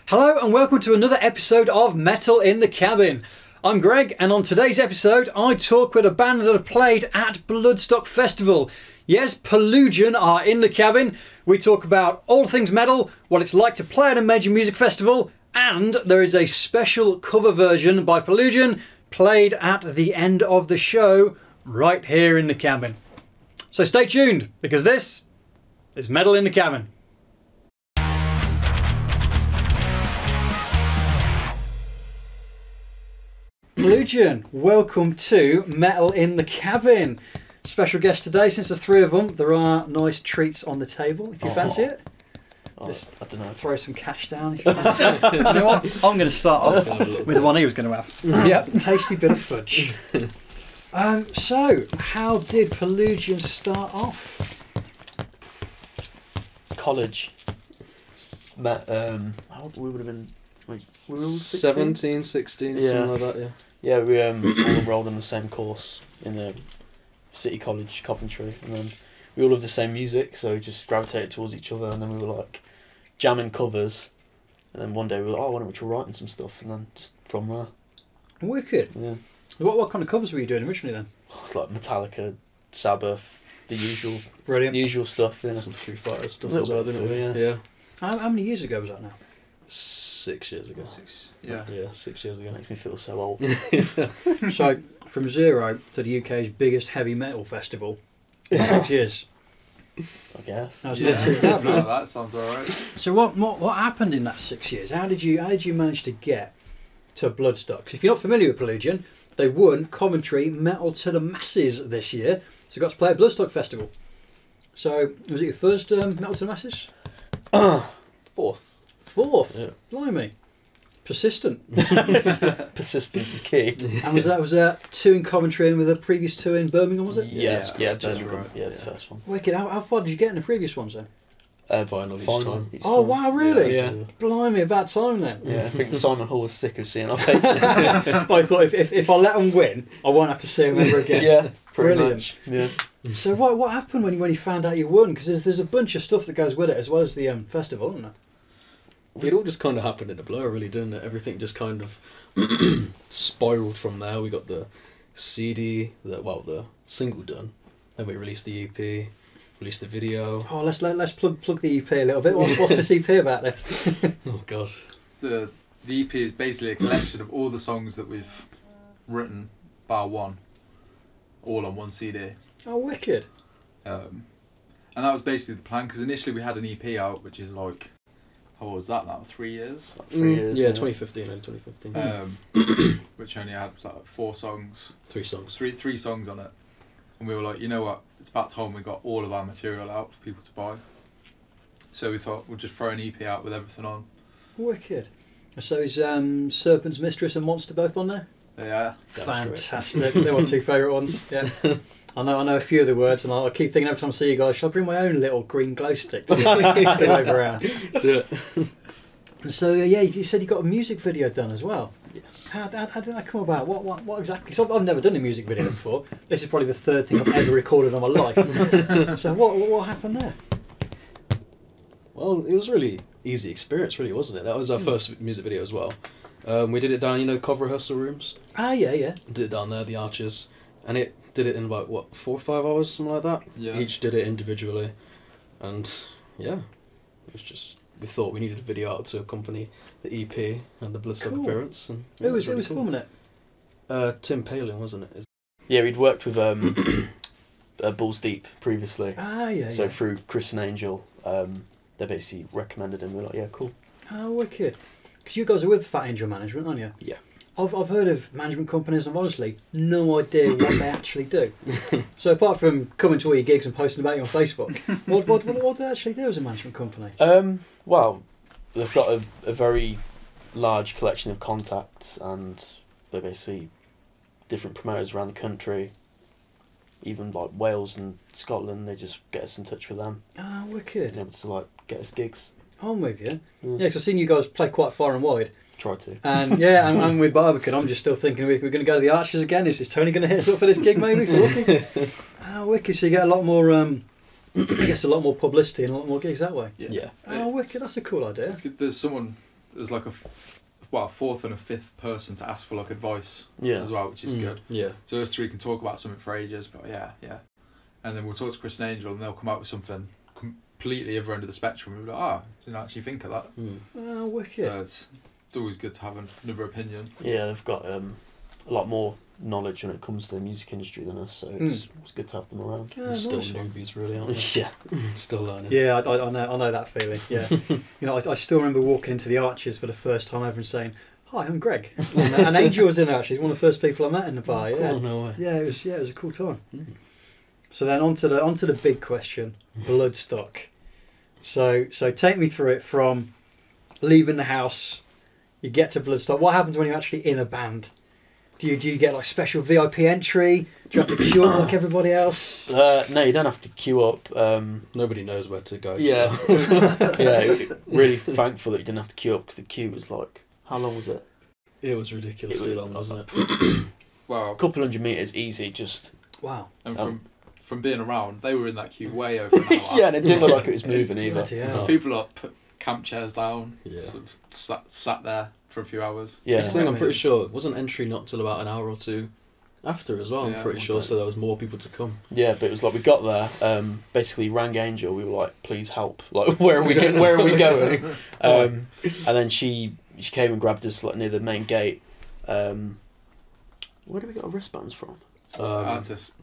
Hello and welcome to another episode of Metal in the Cabin. I'm Greg, and on today's episode I talk with a band that have played at Bloodstock Festival. Yes, Pelugion are in the cabin. We talk about all things metal, what it's like to play at a major music festival, and there is a special cover version by Pelugion played at the end of the show right here in the cabin. So stay tuned, because this is Metal in the Cabin. Pelugion, welcome to Metal in the Cabin. Special guest today, since there's three of them, there are nice treats on the table if you fancy it. Just I don't know. throw some cash down if you fancy it. You know what? I'm going to start off with the one he was going to have. Yep, tasty bit of fudge. So, how did Pelugion start off? College. How we would have been. Wait, we were all 17, 16, something like that, yeah. Yeah, we all enrolled in the same course in the City College, Coventry, and then we all loved the same music, so we just gravitated towards each other, and then we were like jamming covers, and then one day we were like, oh, why don't we try writing some stuff, and then just from there. Wicked. Yeah. What kind of covers were you doing originally then? It's like Metallica, Sabbath, the usual, Brilliant. usual stuff. Yeah. Some Foo Fighters stuff A as little well, bit didn't we? yeah. Yeah. How many years ago was that now? 6 years ago. Yeah. Yeah, 6 years ago. Makes me feel so old. So, from zero to the UK's biggest heavy metal festival, 6 years. I guess. That was Yeah, not too bad, no, man. that sounds alright. So what happened in that 6 years? How did you manage to get to Bloodstock? 'Cause if you're not familiar with Pelugion, they won Coventry Metal to the Masses this year, so got to play at Bloodstock Festival. So was it your first Metal to the Masses? Fourth. Fourth. Yeah. Blimey. Persistent. Persistence is key. And was that two in Coventry and with a previous two in Birmingham, was it? Yes, Yeah, yeah, just Birmingham, right. yeah, the first one. Wicked. How far did you get in the previous ones then? Final each Final time. each Oh time. wow, really? Yeah. Blimey, about time then. Yeah, I think Simon Hall was sick of seeing our faces. I thought if I let them win, I won't have to see them ever again. Yeah, pretty Brilliant. much. Yeah. So what happened when you found out you won? Because there's a bunch of stuff that goes with it as well as the festival, isn't there? It all just kind of happened in a blur, really, didn't it? Everything just kind of spiraled from there. We got the CD, the single done. Then we released the EP, released the video. Oh, let's plug the EP a little bit. What's this EP about then? Oh, God. The EP is basically a collection of all the songs that we've written, bar one, all on one CD. Oh, wicked. And that was basically the plan, because initially we had an EP out, which is like, how old was that now? 3 years? Like 3 years. Yeah, 2015, early 2015. Which only had like 4 songs, 3 songs. three songs on it. And we were like, you know what, it's about time we got all of our material out for people to buy. So we thought we'll just throw an EP out with everything on. Wicked. So is Serpent's Mistress and Monster both on there? Yeah. Fantastic. They're my two favourite ones. Yeah. I know a few of the words, and I keep thinking every time I see you guys, shall I bring my own little green glow stick to wave around? Do it. So yeah, you said you got a music video done as well. Yes. How did that come about? What exactly? Because I've never done a music video before. This is probably the third thing I've ever recorded on my life. So what happened there? Well, it was a really easy experience, really, wasn't it? That was our first music video as well. We did it down, cover rehearsal rooms. Ah, yeah. Did it down there, the Arches, and it did it in about 4 or 5 hours, something like that. Yeah. Each did it individually, and yeah, it was just we thought we needed a video out to accompany the EP and the Bloodstock Cool. appearance. And Who was really cool. filming it? Tim Palin, wasn't it? Yeah, we'd worked with Balls Deep previously. Ah, yeah. So through Chris and Angel, they basically recommended him. We were like, yeah, cool. Oh, wicked. Because you guys are with Fat Angel Management, aren't you? Yeah. I've heard of management companies and I've honestly no idea what they actually do. So apart from coming to all your gigs and posting about you on Facebook, what do they actually do as a management company? Well, they've got a very large collection of contacts, and they're basically different promoters around the country, even like Wales and Scotland. They just get us in touch with them. Ah, wicked. And able to like get us gigs. I'm with you. Yeah. Yeah, because I've seen you guys play quite far and wide. Try to. And yeah, I'm with Barbican. I'm just still thinking we're going to go to the Arches again. Is Tony going to hit us up for this gig maybe? Ah, wicked. So you get a lot more, I guess a lot more publicity and a lot more gigs that way. Yeah. Oh, wicked. That's a cool idea. It's good. There's someone there's like a fourth and a fifth person to ask for like advice Yeah. as well, which is good. Yeah. So us three can talk about something for ages, but yeah. And then we'll talk to Chris and Angel, and they'll come out with something completely other end of the spectrum. We'll be like, didn't actually think of that. Oh, wicked. So it's always good to have another opinion. Yeah, they've got a lot more knowledge when it comes to the music industry than us, so it's good to have them around. Yeah, We're still nice one. newbies, really, aren't we? Yeah. Still learning. Yeah, I know that feeling. Yeah, you know, I still remember walking into the Arches for the first time ever and saying, "Hi, I'm Greg." And Angel was in there actually. He's one of the first people I met in the bar. Yeah, Oh, no way. yeah, it was a cool time. So then onto the big question, Bloodstock. So take me through it from leaving the house. You get to Bloodstock. What happens when you're actually in a band? Do you get like special VIP entry? Do you have to queue up like everybody else? No, you don't have to queue up. Nobody knows where to go. Yeah. Really thankful that you didn't have to queue up, because the queue was like, how long was it? It was ridiculously It was- long, wasn't it? Wow. A couple hundred metres easy, just... Wow. And from being around, they were in that queue way over an hour. Yeah, and it didn't look like it was moving either. Bloody hell. No. People like put camp chairs down, Yeah. sort of sat there for a few hours. Yeah. This thing, I'm Amazing. pretty sure, wasn't entry not till about an hour or two after as well, I'm Yeah, pretty sure, so there was more people to come. Yeah, but it was like we got there, basically rang Angel, we were like, please help, like where are we going? And then she came and grabbed us like near the main gate. Where did we get our wristbands from? Artist.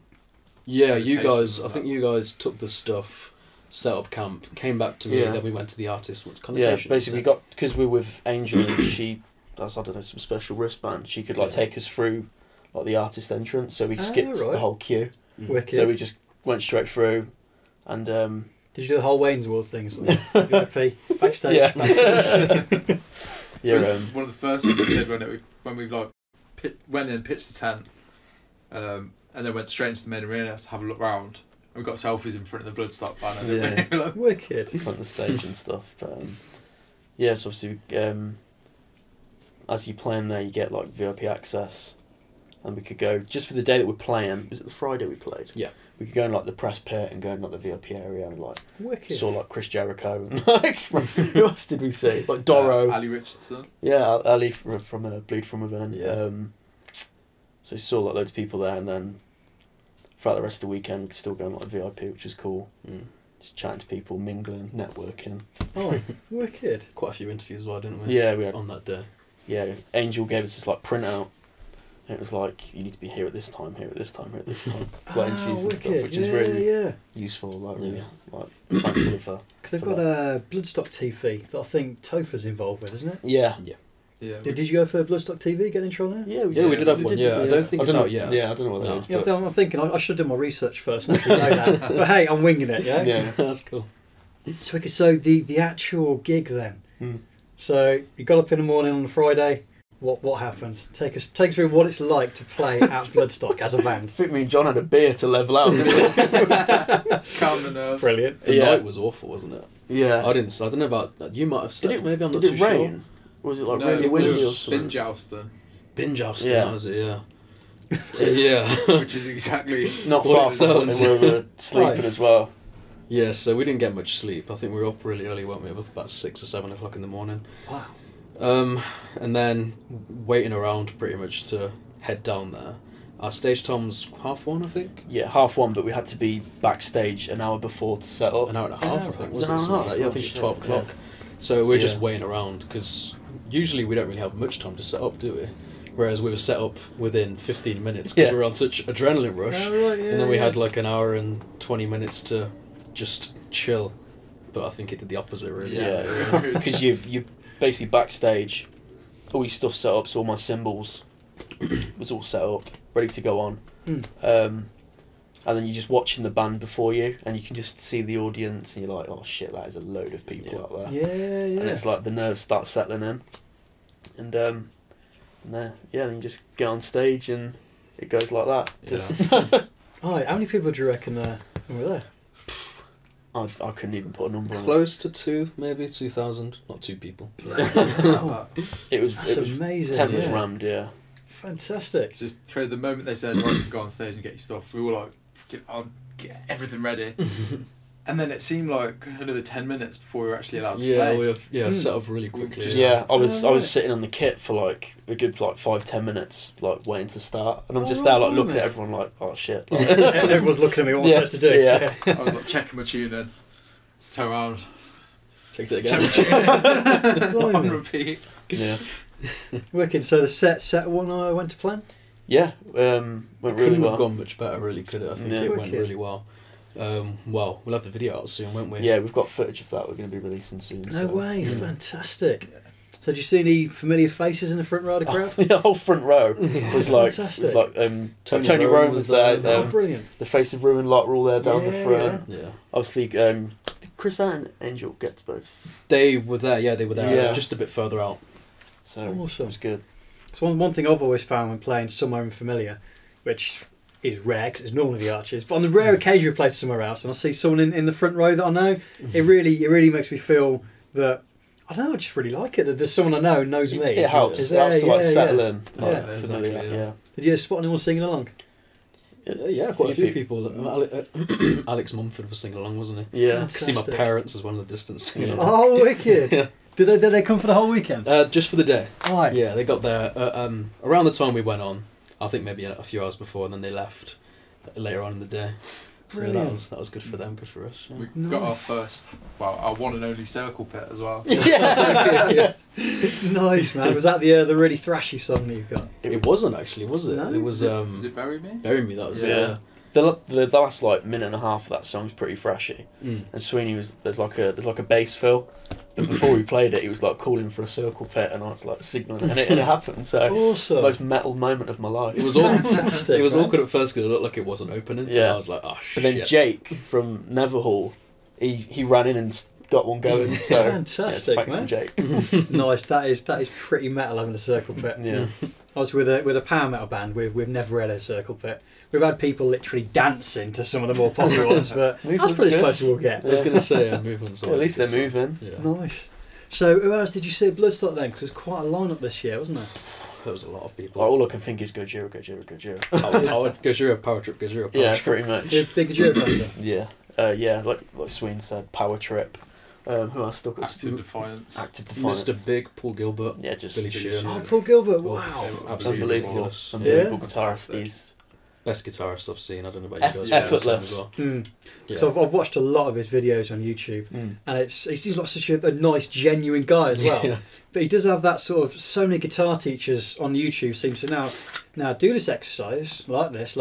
Yeah, you Invitations guys, and I think that. you guys took the stuff, set up camp, came back to me, Yeah. then we went to the artist. What Yeah, connotation? basically we got, because we were with Angel and she, that's, I don't know, some special wristband, she could like Yeah. take us through like the artist entrance, so we skipped right. the whole queue. Wicked. So we just went straight through, and Did you do the whole Wayne's World thing? Sort of VIP backstage. yeah, It yeah, was one of the first things we did when we like went in, pitched the tent, and then went straight into the main arena to have a look round. And we got selfies in front of the Bloodstock banner. didn't we? Like, Wicked. on the stage and stuff. But yeah, so obviously, as you play in there, you get like VIP access, and we could go just for the day that we're playing. Was it the Friday we played? Yeah. We could go in like the press pit and go in like the VIP area and like Wicked. saw like Chris Jericho and like who else did we see? Like Doro. Ali Richardson. Yeah, Ali from Bleed From Within. Yeah. So you saw like loads of people there, and then throughout the rest of the weekend, we could still go on like VIP, which is cool. Just chatting to people, mingling, networking. Oh, wicked. Quite a few interviews as well, didn't we? Yeah, we had. On that day. Yeah, Angel gave us this like printout. And it was like, you need to be here at this time, here at this time, here at this time. Like interviews and stuff, wicked. which is really Yeah. useful. Like really, Yeah. like thankful for. Because they've got a Bloodstock TV that I think Topher's involved with, isn't it? Yeah. Yeah. Did you go for Bloodstock TV? Get intro there? Yeah, Yeah, we did have we one, did, yeah. I don't think it's know- out yet. Yeah, I don't know what that No. is. Yeah, But I'm thinking I should do my research first and actually know that. But hey, I'm winging it, yeah? yeah. That's cool. So the actual gig then. Mm. So you got up in the morning on the Friday. What happened? Take us through what it's like to play at Bloodstock as a I band. think me and John had a beer to level out. Didn't Calm the nerves. Brilliant. The Yeah. night was awful, wasn't it? we? Yeah. I don't know about, you might have Did slept, it? maybe, I'm not did too it sure. rain? Or was it like No, really it windy or was something? bin jousting, Binge house, Yeah. that was it, yeah. Yeah. which is exactly Not What far it from sounds. where we were sleeping Right. as well. Yeah, so we didn't get much sleep. I think we were up really early, weren't we? Up about 6 or 7 o'clock in the morning. Wow. And then waiting around pretty much to head down there. Our stage time's 1:30, I think. Yeah, 1:30, but we had to be backstage an hour before to set up. An hour and a half, Yeah, I think. was Was it it an hour and a something like half? that? Yeah, I Oh, think it's shit, 12 yeah. o'clock. So we're just Yeah. waiting around because usually we don't really have much time to set up, do we? Whereas we were set up within 15 minutes because Yeah. we were on such adrenaline rush. Oh, right, yeah, And then we yeah. had like an hour and 20 minutes to just chill. But I think it did the opposite, really. Yeah, because you basically backstage, all your stuff set up, so all my cymbals was all set up, ready to go on. Mm. And then you're just watching the band before you, and you can just see the audience, and you're like, oh shit, that is a load of people Yeah. out there. Yeah. And it's like the nerves start settling in. And then you just get on stage, and it goes like that. Yeah. Just Alright, how many people do you reckon were there? I couldn't even put a number on it. Close to 2, maybe 2,000. Not 2 people. Wow. It was, That's it was amazing. tent was yeah. rammed, yeah. Fantastic. Just create the moment they said, right, go on stage and get your stuff. We were like, fucking, I'll get everything ready. And then it seemed like another 10 minutes before we were actually allowed to Yeah, play. we have set up really quickly. Yeah, I was right. sitting on the kit for like a good like 5-10 minutes, like waiting to start, and I'm just Oh, there like looking blimey. at everyone like, oh shit. Like, Everyone's looking at me. What am I supposed to do? Yeah. I was like checking my tune in, turn around, Checked it check again. my tune in, on Blimey. repeat. yeah, Wicked. So the set one I went to plan. yeah, went It really couldn't well. have gone much better, really, could it? I think Yeah. it went Wicked. really well. Well, we'll have the video out soon, won't we? Yeah, we've got footage of that. We're going to be releasing soon. No so. way. Fantastic. So did you see any familiar faces in the front row of the crowd? The whole front row was like Fantastic. Tony Rome was there. Oh, brilliant. The Face of Ruin lot were all there down the Yeah, front. Yeah. Obviously, did Chris and Angel get to both? They were there, yeah, they were there, Yeah. just a bit further out. So it Awesome. was good. So one thing I've always found when playing somewhere unfamiliar, which is rare because it's normally the Archers, but on the rare occasion we play somewhere else and I see someone in the front row that I know, it really makes me feel that, I don't know, I just really like it, that there's someone I know who knows me. It helps. Is It helps to like yeah, settle yeah. in. Yeah, Like, exactly, familiar, yeah. Did you spot anyone singing along? Yeah, quite a few people. Alex Mumford was singing along, wasn't he? Yeah. I could see my Fantastic. parents as one of the distance singing Yeah. along. Oh, wicked. Yeah. Did they come for the whole weekend? Just for the day. Right. Yeah, they got there around the time we went on. I think maybe a few hours before, and then they left later on in the day. So Brilliant. that was good for them, good for us. Yeah. We got our first, our one and only circle pit as well. Yeah. Nice, man. Was that the really thrashy song that you've got? It wasn't actually, was it? No? It was Was it Bury Me? Bury Me. That was Yeah. The last like minute and a half of that song's pretty freshy. Mm. And Sweeney there's like a bass fill. But before we played it, he was like calling for a circle pit, and I was like signalling, and it happened. So the Awesome. most metal moment of my life. It was all, Fantastic. it was man. awkward at first because it looked like it wasn't opening. Yeah. And I was like, oh shit. But then Jake from Netherhall, he ran in and got one going. So Fantastic, thanks man. to Jake. Nice. That is pretty metal having a circle pit. Yeah. I was with a power metal band. We've never had a circle pit. We've had people literally dancing to some of the more popular ones, but that's Movement's pretty as good. close as we'll get. I was going to say movements. Well, at least they're moving. Yeah, Nice. So who else did you see at Bloodstock then? Because there's quite a lineup this year, wasn't there? there was a lot of people. Like, all I can think is Gojira. Power trip, Gojira, power Yeah, trip. pretty much. You're a big Gojira fan, then? Yeah, like Sween said, Power Trip. Who else stuck at Active Defiance. Active Defiance. Mr. Big, Paul Gilbert, Yeah, just Billy Billy Sheehan. Sheehan. Oh, Paul Gilbert. Oh, Wow. absolutely unbelievable, flawless. unbelievable Yeah. guitarist. He's Best guitarist I've seen. I don't know about you guys. Effortless. but I'm the same as well. Mm. Yeah. So I've watched a lot of his videos on YouTube, and he seems like such a nice, genuine guy as well. Yeah. But he does have that sort of, so many guitar teachers on YouTube seem to now do this exercise like this,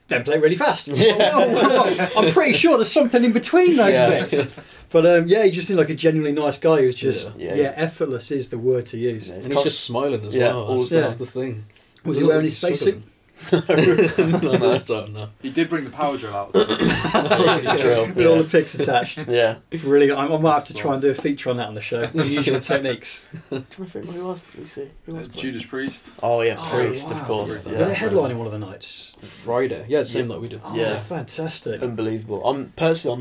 then play really fast. Whoa. I'm pretty sure there's something in between those bits. But he just seems like a genuinely nice guy who's just effortless is the word to use. Yeah, And he's just smiling as Yeah, well. all That's the the thing. Was he wearing his spacesuit? No, this time, no. He did bring the power drill out. With all the picks attached. Yeah. Really, I might have to try and do a feature on that on the show. The usual techniques. I'm trying to think, who else did we see? Who else played? Judas Priest. Oh yeah, Oh, Priest, wow. of course. Were they Yeah. headlining one of the nights? Friday. Yeah, the same like we did. Oh, Yeah. fantastic. Unbelievable. I'm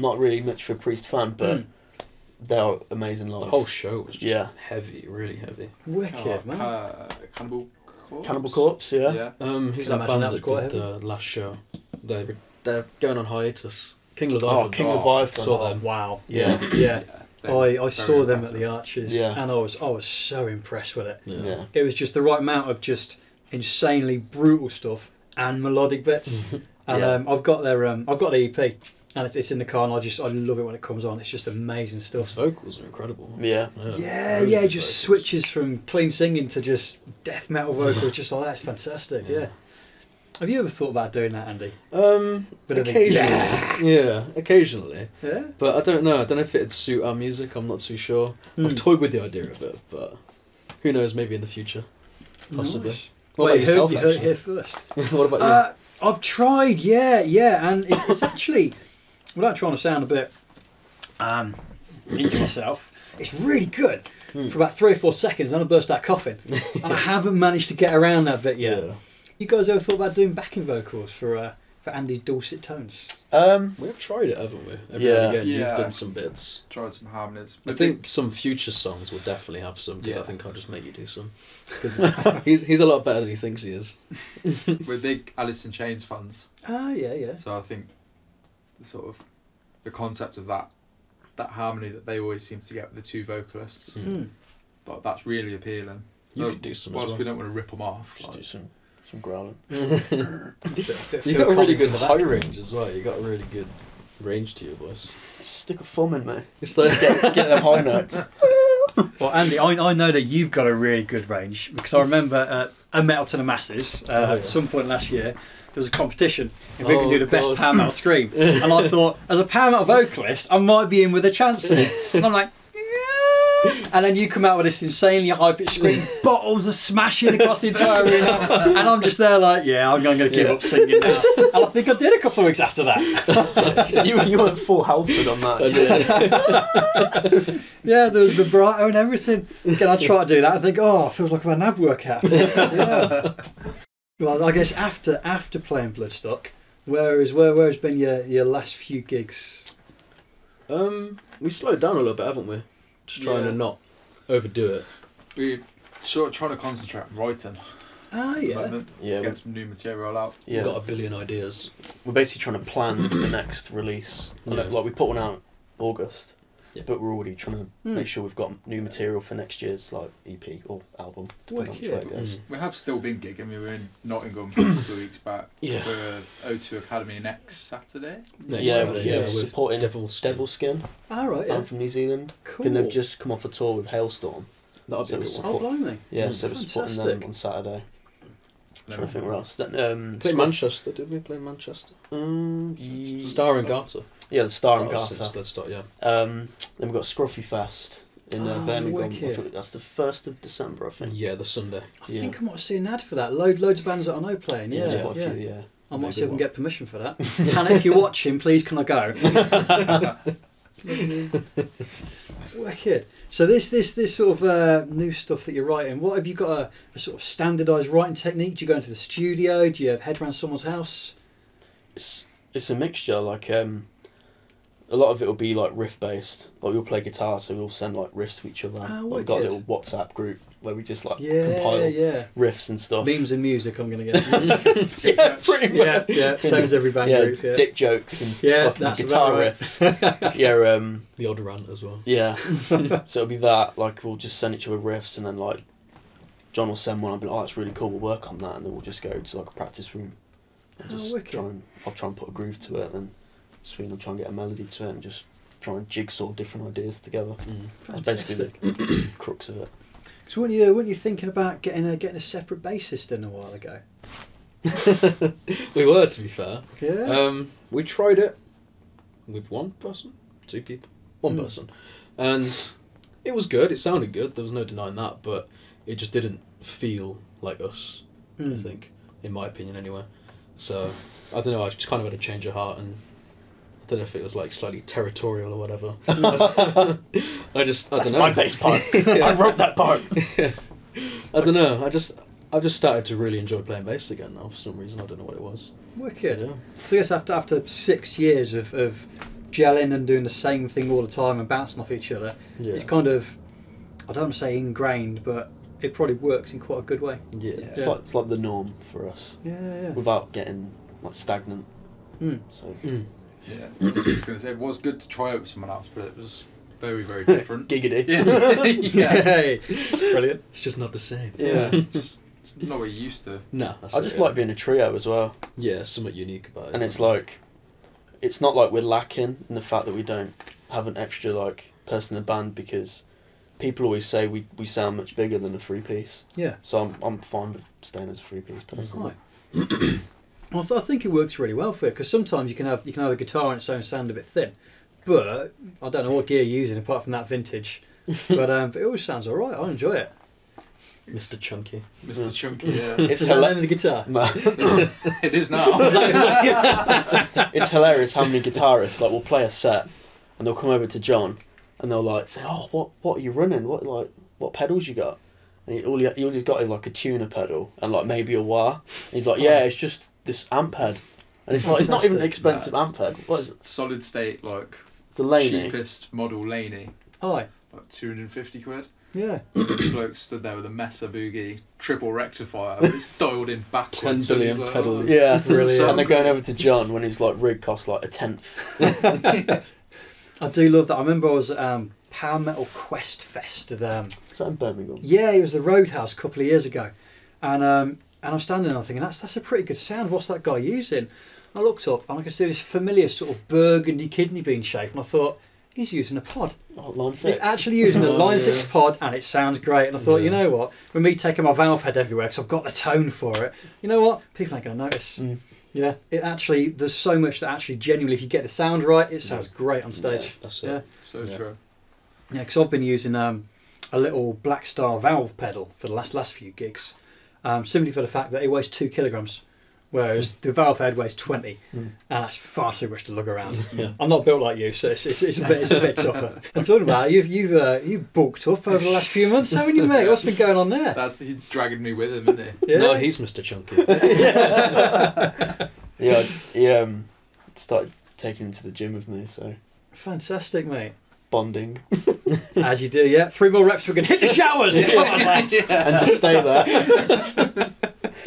not really much of a Priest fan, but they're amazing live. The whole show was just Yeah. heavy, really heavy. Wicked, man. Cannibal Corpse. Cannibal Corpse, yeah. Yeah. Who's Can that imagine band that was that quite did the last show? They're going on hiatus. King Leviathan. Oh, King Leviathan. Saw them. Wow. Yeah. Yeah. they were I very saw them at impressive. the Archers, Yeah. and I was so impressed with it. Yeah. It was just the right amount of just insanely brutal stuff and melodic bits. And Yeah. I've got the EP, and it's in the car, and I love it when it comes on. It's just amazing His stuff. vocals are incredible. Yeah. Yeah, Really yeah, good just vocals. switches from clean singing to just death metal vocals, just like that. It's fantastic. Yeah. Yeah. Have you ever thought about doing that, Andy? Bit of a- Occasionally. Yeah, occasionally. Yeah. But I don't know. I don't know if it'd suit our music. I'm not too sure. I've toyed with the idea of it, but who knows? Maybe in the future, possibly. Nice. What Well, about yourself? You heard it Actually? here first. What about you? I've tried, yeah, and it's actually, without trying to sound a bit into myself, it's really good for about 3 or 4 seconds, then I burst out coughing, and I haven't managed to get around that bit yet. Yeah. You guys ever thought about doing backing vocals for Andy's dulcet tones? We have tried it, haven't we? Every now and again, Yeah. you've done some bits. Tried some harmonies. I think some future songs will definitely have some, because Yeah. I think I'll just make you do some. Because he's a lot better than he thinks he is. we're big Alice in Chains fans, Ah, yeah. so I think the sort of the concept of that harmony that they always seem to get with the two vocalists. But that's really appealing. You could do some as whilst well. we don't want to rip them off. Just do some growling. You got a really good high range as well. You got a really good range to your voice. Stick a thumb in me. It's like Get them high notes. Well, Andy, I know that you've got a really good range because I remember at a Metal to the Masses at some point last year there was a competition if we could do the best power metal scream, and I thought as a power metal vocalist I might be in with a chance of it, and I'm like, yeah. And then you come out with this insanely high pitched scream, bottles are smashing across the entire arena, and I'm just there like, yeah, I'm going to give up singing now. And I think I did a couple of weeks after that. you went full Halford on that. I did. Yeah, there was vibrato and everything. Again, I try to do that. I think, oh, it feels like I've had an ab workout. Yeah. Well, I guess after playing Bloodstock, where has been your last few gigs? We slowed down a little bit, haven't we? Just trying to not overdo it. We're sort of trying to concentrate on writing. Ah, At the yeah. moment, Yeah, get some new material out. yeah. We've got a billion ideas. We're basically trying to plan the next release. Yeah. Like we put one out August, Yeah. but we're already trying to make sure we've got new material for next year's like EP or album. Depending on which way it goes. We have still been gigging. We were in Nottingham a couple of weeks back Yeah. for O2 Academy next Saturday. Next Yeah, Saturday, yeah, with supporting Devil Skin. Devil Skin. All right, yeah. I'm from New Zealand. Cool. And they've just come off a tour with Hailstorm. That'll be a So good Oh, one. blimey. Yeah, so we're supporting them Fantastic. on Saturday. No. Trying to think where else. Then, Play Manchester, did we play Manchester? Star and Garter. Yeah, the Star and Oh, Garter. since Bloodstock, yeah. Then we've got Scruffy Fest in Birmingham. I wicked. think that's the 1st of December, I think. Yeah, the Sunday. I think I might have seen an ad for that. Loads of bands that I know playing. Yeah, There's quite a yeah. few, yeah. I might Very see if I good can get permission for that. And if you're watching, please can I go? Wicked. So this sort of new stuff that you're writing, what have you got a sort of standardised writing technique? Do you go into the studio? Do you head around someone's house? It's a mixture. Like a lot of it will be like riff based. Like we'll play guitar, so we'll send like riffs to each other. Ah, Like, we've got a wicked. little WhatsApp group where we just like Yeah, compile yeah. riffs and stuff. Memes and music I'm going to get. Yeah, pretty yeah, much. yeah. Same as every band Yeah, group. Yeah. dick jokes and Yeah, fucking that's guitar about right. riffs. Yeah, The odd rant as well. yeah. So it'll be that. Like we'll just send each other riffs, and then like John will send one. I'll be like, oh, that's really cool. We'll work on that, and then we'll just go to like a practice room. And Oh, just wicked. I'll try and put a groove to it, and Sweden will try and get a melody to it, and just try and jigsaw different ideas together. That's basically the crux of it. So weren't you thinking about getting a separate bassist in a while ago? We were, to be fair. Yeah. We tried it with one person, two people, one person, and it was good. It sounded good. There was no denying that, but it just didn't feel like us. I think, in my opinion, anyway. So I don't know. I just kind of had a change of heart, and I don't know if it was like slightly territorial or whatever. I That's don't know. my bass part. I wrote that part. I don't know. I've just started to really enjoy playing bass again now for some reason. I don't know what it was. Wicked. So, yeah. So I guess after 6 years of gelling and doing the same thing all the time and bouncing off each other, Yeah. it's kind of, I don't want to say ingrained, but it probably works in quite a good way. Yeah. It's like the norm for us, Yeah. without getting like stagnant. Mm. So Yeah, that's what I was going to say. It was good to try out with someone else, but it was very, very different. giggity. Yeah. Hey, brilliant. It's just not the same. Yeah, just it's not what you used to. No, that's I it, just yeah. like being a trio as well, Yeah, somewhat unique about it. and it's isn't it? like, it's not like we're lacking in the fact that we don't have an extra like person in the band, because people always say we sound much bigger than a 3-piece. Yeah. So I'm fine with staying as a 3-piece personally. Right. Well, I think it works really well for it, because sometimes you can have a guitar on its own sound a bit thin, but I don't know what gear you're using apart from that vintage, but it always sounds all right. I enjoy it. Mr. Chunky. Mr. Chunky, yeah. It's Is that the name of the guitar? It is now. It's hilarious how many guitarists like will play a set, and they'll come over to John, and they'll like say, "Oh, what are you running? What pedals you got?" And he always got like a tuner pedal and like maybe a wah. And he's like, "Yeah, it's just this amp head," and it's like it's not even an expensive amp head. What is it? Solid state, like It's a Laney. cheapest model Laney, Aye. like 250 quid. Yeah. The bloke stood there with a Mesa Boogie, triple rectifier, but it's dialed in backwards. 10 so billion he's like, pedals. oh, Yeah, Brilliant. and they're going over to John when his like rig costs like a tenth. I do love that. I remember I was at Power Metal Quest Fest at Is that in Birmingham? yeah, it was the Roadhouse a couple of years ago, and I'm standing there thinking that's a pretty good sound. What's that guy using? I looked up and I could see this familiar sort of burgundy kidney bean shape, and I thought he's using a pod. Oh, line 6. He's actually using a Oh, Line yeah. 6 pod, and it sounds great. And I thought, Yeah. you know what? With me taking my valve head everywhere because I've got the tone for it, you know what? People ain't going to notice. Mm. Yeah, it actually, there's so much that actually genuinely, if you get the sound right, it sounds great on stage. Yeah, that's Yeah, it. So Yeah. true. yeah, because I've been using a little Black Star valve pedal for the last few gigs, simply for the fact that it weighs 2 kilograms, whereas the valve head weighs 20, and that's far too much to lug around. Yeah. I'm not built like you, so it's a bit tougher. And talking about it, you've bulked up over the last few months, haven't you, mate? What's been going on there? He's dragging me with him, isn't he? Yeah. No, he's Mr. Chunky. Yeah, he started taking him to the gym with me, so Fantastic, mate. bonding. As you do, yeah. 3 more reps, we're going to hit the showers. Come on, lads. And just stay there.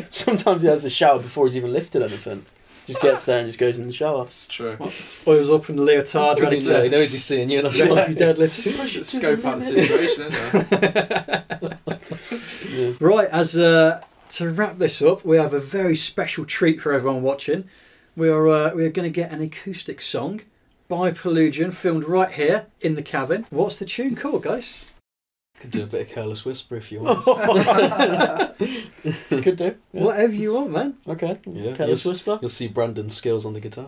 Sometimes he has a shower before he's even lifted anything. Just gets there and just goes in the shower. It's true. Oils up in the leotard, ready He knows to he's seeing you. Not ready for your deadlifts. Scope out the situation, isn't there? Yeah. Right, as to wrap this up, we have a very special treat for everyone watching. We are going to get an acoustic song by Pelugion, filmed right here in the cabin. What's the tune called, guys? Could do a bit of Careless Whisper if you want. Could do. Yeah. Whatever you want, man. Okay. Yeah, Careless you'll, Whisper. you'll see Brandon's skills on the guitar.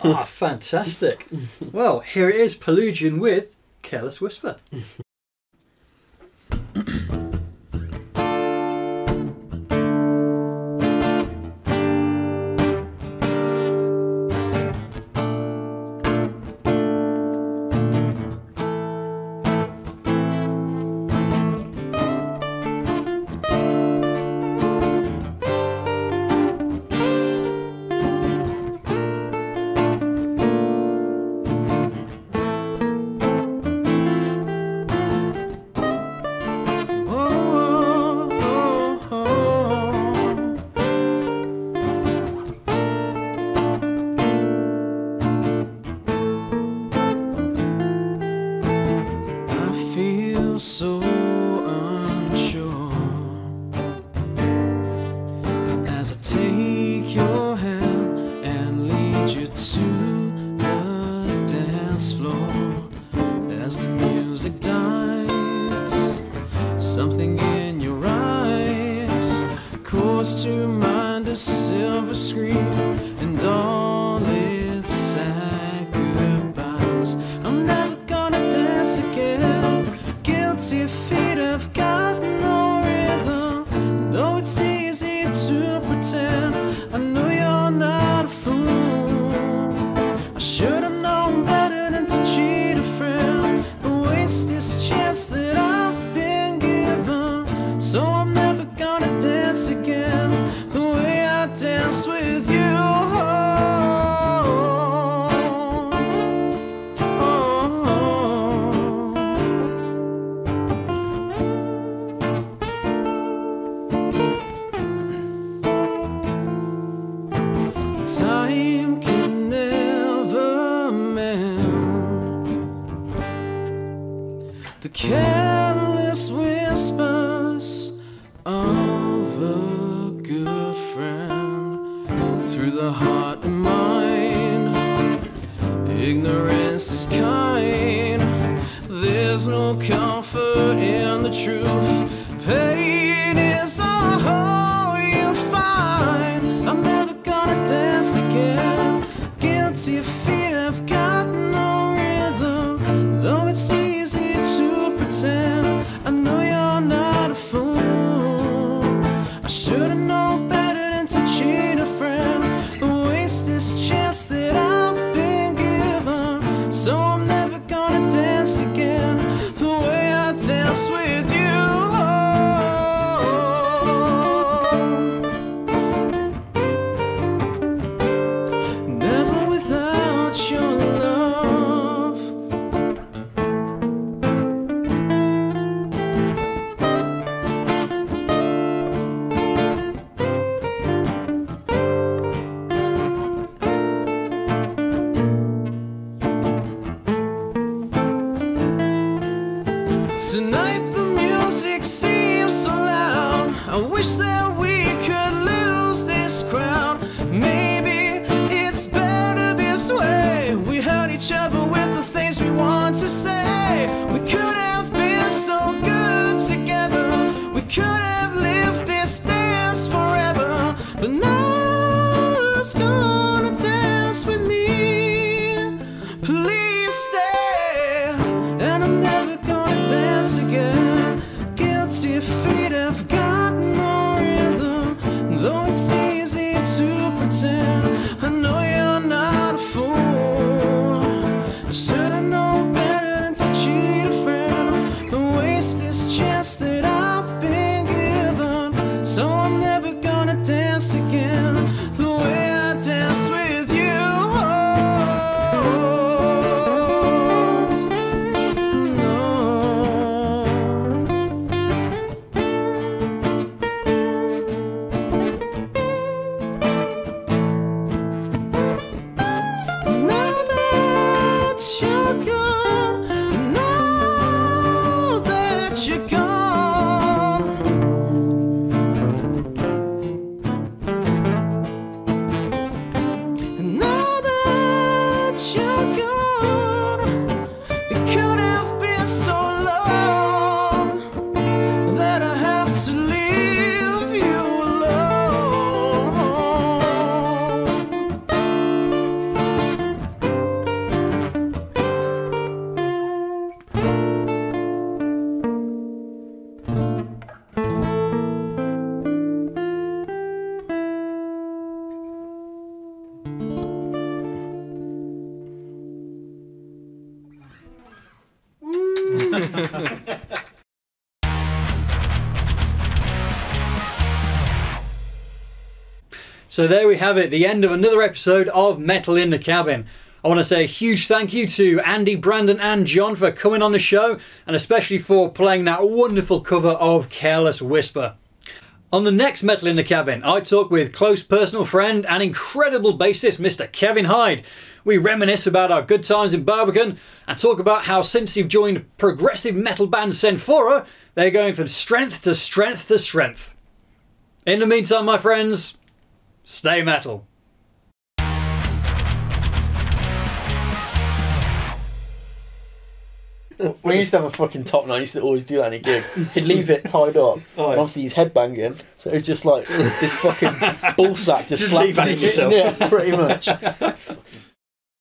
Ah, fantastic. Well, here it is, Pelugion with Careless Whisper. I feel so unsure as I take your hand and lead you to the dance floor. As the music dies, something in your eyes calls to mind a silver screen and all its sad goodbyes. I'm never gonna dance again. Guilty feet have got no rhythm. No, it's easy to pretend. I know you're not a fool. I should have known better than to cheat a friend and waste this chance that I've been given. So I'm never gonna dance again the way I dance with you. Time can never mend the careless whispers of a good friend. Through the heart and mind, ignorance is kind. There's no comfort in the truth. Pain is all you find. I'm never gonna dance again. Guilty feet have got no rhythm. Though it's easy to pretend, I know you're not a fool. I should've known better than to cheat a friend and waste this chance that I've been given. So I'm never gonna dance again the way I dance with you. I wish that we could lose this crowd. Maybe it's better this way. We hurt each other with the things we want to say. We could have been so good together. We could have lived this dance forever. But now who's gonna dance with me? Please stay. And I'm never gonna dance again. Guilty feet have got no rhythm. Though it's easy to pretend, I know you're not a fool. I should have known better than to cheat a friend and waste this chance that I've been given. So I'm never gonna dance again the way I dance with you. So there we have it, the end of another episode of Metal in the Cabin. I want to say a huge thank you to Andy, Brandon and John for coming on the show, and especially for playing that wonderful cover of Careless Whisper. On the next Metal in the Cabin, I talk with close personal friend and incredible bassist Mr. Kevin Hyde. We reminisce about our good times in Barbican and talk about how since you've joined progressive metal band Senfora, they're going from strength to strength to strength. In the meantime, my friends, stay metal. We used to have a fucking top man. I used to always do that in a gig. He'd leave it tied up. Oh, and obviously he's headbanging, so it's just like this fucking ball sack just slapping teabagging yourself. Yeah, pretty much. Fucking